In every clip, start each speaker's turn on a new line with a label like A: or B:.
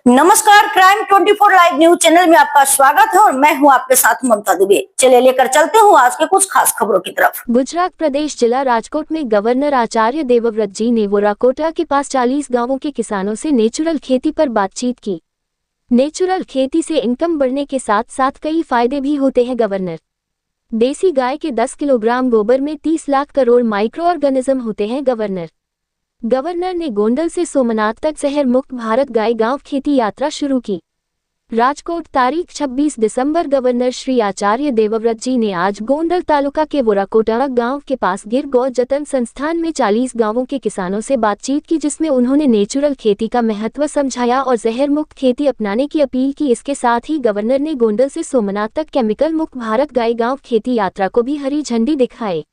A: नमस्कार, crime 24 live news channel में आपका स्वागत है और मैं हूं आपके साथ ममता दुबे। चलिए लेकर चलते हूं आज के कुछ खास खबरों की तरफ।
B: गुजरात प्रदेश जिला राजकोट में गवर्नर आचार्य देवव्रत जी ने वोराकोटा के पास 40 गांवों के किसानों से नेचुरल खेती पर बातचीत की। नेचुरल खेती से इनकम बढ़ने के साथ साथ कई फायदे भी होते हैं। गवर्नर देसी गाय के 10 किलोग्राम गोबर में 30 लाख करोड़ माइक्रो ऑर्गेनिज्म होते हैं। गवर्नर ने गोंडल से सोमनाथ तक शहर मुक्त भारत गाय गांव खेती यात्रा शुरू की। राजकोट तारीख 26 दिसंबर। गवर्नर श्री आचार्य देवव्रत जी ने आज गोंडल तालुका के वोराकोटा गांव के पास गिर गौ जतन संस्थान में 40 गांवों के किसानों से बातचीत की, जिसमें उन्होंने नेचुरल खेती का महत्व समझाया और जहर मुक्त खेती अपनाने की अपील की। इसके साथ ही गवर्नर ने गोंडल से सोमनाथ तक केमिकल मुक्त भारत गाय गांव खेती यात्रा को भी हरी झंडी दिखाई।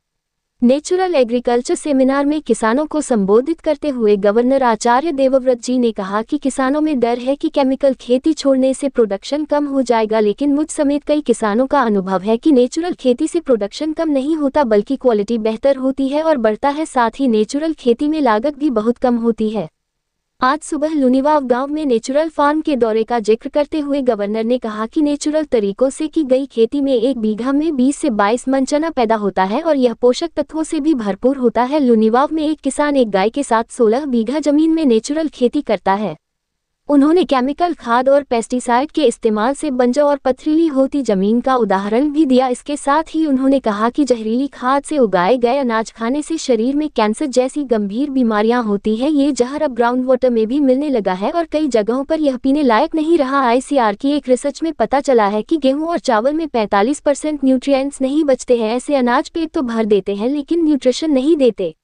B: नेचुरल एग्रीकल्चर सेमिनार में किसानों को संबोधित करते हुए गवर्नर आचार्य देवव्रत जी ने कहा कि किसानों में डर है कि केमिकल खेती छोड़ने से प्रोडक्शन कम हो जाएगा, लेकिन मुझ समेत कई किसानों का अनुभव है कि नेचुरल खेती से प्रोडक्शन कम नहीं होता बल्कि क्वालिटी बेहतर होती है और बढ़ता है। साथ ही नेचुरल खेती में लागत भी बहुत कम होती है। आज सुबह लुनीवाव गांव में नेचुरल फार्म के दौरे का जिक्र करते हुए गवर्नर ने कहा कि नेचुरल तरीकों से की गई खेती में 1 बीघा में 20 से 22 मन चना पैदा होता है और यह पोषक तत्वों से भी भरपूर होता है। लुनीवाव में एक किसान एक गाय के साथ 16 बीघा जमीन में नेचुरल खेती करता है। उन्होंने केमिकल खाद और पेस्टिसाइड के इस्तेमाल से बंजर और पथरीली होती जमीन का उदाहरण भी दिया। इसके साथ ही उन्होंने कहा कि जहरीली खाद से उगाए गए अनाज खाने से शरीर में कैंसर जैसी गंभीर बीमारियां होती हैं। ये जहर अब ग्राउंड वाटर में भी मिलने लगा है और कई जगहों पर यह पीने लायक नहीं रहा। ICAR की एक रिसर्च में पता चला है कि गेहूं और चावल में 45% न्यूट्रिएंट्स नहीं बचते हैं। ऐसे अनाज पेट तो भर देते हैं लेकिन न्यूट्रिशन नहीं देते।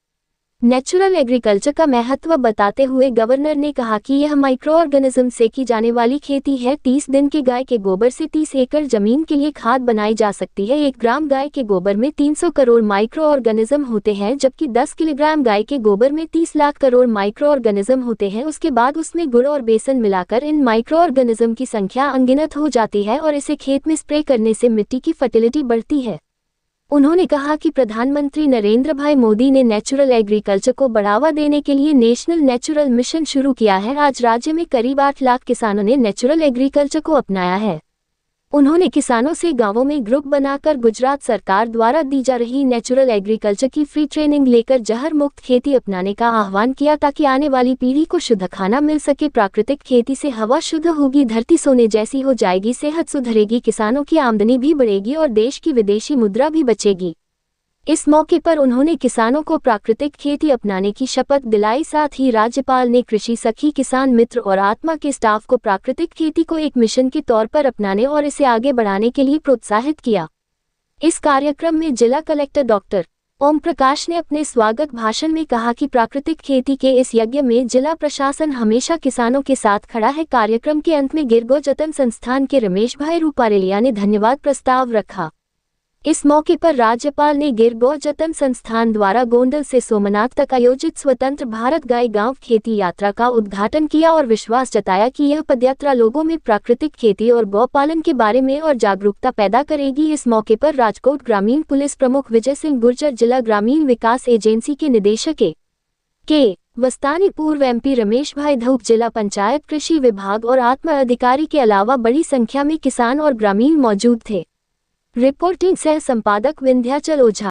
B: नेचुरल एग्रीकल्चर का महत्व बताते हुए गवर्नर ने कहा कि यह माइक्रो ऑर्गेनिज्म से की जाने वाली खेती है। 30 दिन के गाय के गोबर से 30 एकड़ जमीन के लिए खाद बनाई जा सकती है। 1 ग्राम गाय के गोबर में 300 करोड़ माइक्रो ऑर्गेनिज्म होते हैं, जबकि 10 किलोग्राम गाय के गोबर में 30 लाख करोड़ माइक्रो ऑर्गेनिज्म होते हैं। उसके बाद उसमें गुड़ और बेसन मिलाकर इन माइक्रो ऑर्गेनिज्म की संख्या अनगिनत हो जाती है और इसे खेत में स्प्रे करने से मिट्टी की फर्टिलिटी बढ़ती है। उन्होंने कहा कि प्रधानमंत्री नरेंद्र भाई मोदी ने नेचुरल एग्रीकल्चर को बढ़ावा देने के लिए नेशनल नेचुरल मिशन शुरू किया है। आज राज्य में करीब 8 लाख किसानों ने नेचुरल एग्रीकल्चर को अपनाया है। उन्होंने किसानों से गांवों में ग्रुप बनाकर गुजरात सरकार द्वारा दी जा रही नेचुरल एग्रीकल्चर की फ्री ट्रेनिंग लेकर जहर मुक्त खेती अपनाने का आह्वान किया, ताकि आने वाली पीढ़ी को शुद्ध खाना मिल सके। प्राकृतिक खेती से हवा शुद्ध होगी, धरती सोने जैसी हो जाएगी, सेहत सुधरेगी, किसानों की आमदनी भी बढ़ेगी और देश की विदेशी मुद्रा भी बचेगी। इस मौके पर उन्होंने किसानों को प्राकृतिक खेती अपनाने की शपथ दिलाई। साथ ही राज्यपाल ने कृषि सखी, किसान मित्र और आत्मा के स्टाफ को प्राकृतिक खेती को एक मिशन के तौर पर अपनाने और इसे आगे बढ़ाने के लिए प्रोत्साहित किया। इस कार्यक्रम में जिला कलेक्टर डॉक्टर ओम प्रकाश ने अपने स्वागत भाषण में कहा कि प्राकृतिक खेती के इस यज्ञ में जिला प्रशासन हमेशा किसानों के साथ खड़ा है। कार्यक्रम के अंत में गिरगो जतन संस्थान के रमेश भाई रूपारेलिया ने धन्यवाद प्रस्ताव रखा। इस मौके पर राज्यपाल ने गिर गौ जतन संस्थान द्वारा गोंडल से सोमनाथ तक आयोजित स्वतंत्र भारत गाय गांव खेती यात्रा का उद्घाटन किया और विश्वास जताया कि यह पदयात्रा लोगों में प्राकृतिक खेती और गौ पालन के बारे में और जागरूकता पैदा करेगी। इस मौके पर राजकोट ग्रामीण पुलिस प्रमुख विजय सिंह गुर्जर, जिला ग्रामीण विकास एजेंसी के निदेशक के वस्तानी, पूर्व MP रमेश भाई धूप, जिला पंचायत कृषि विभाग और आत्मा अधिकारी के अलावा बड़ी संख्या में किसान और ग्रामीण मौजूद थे। रिपोर्टिंग सह संपादक विंध्याचल ओझा।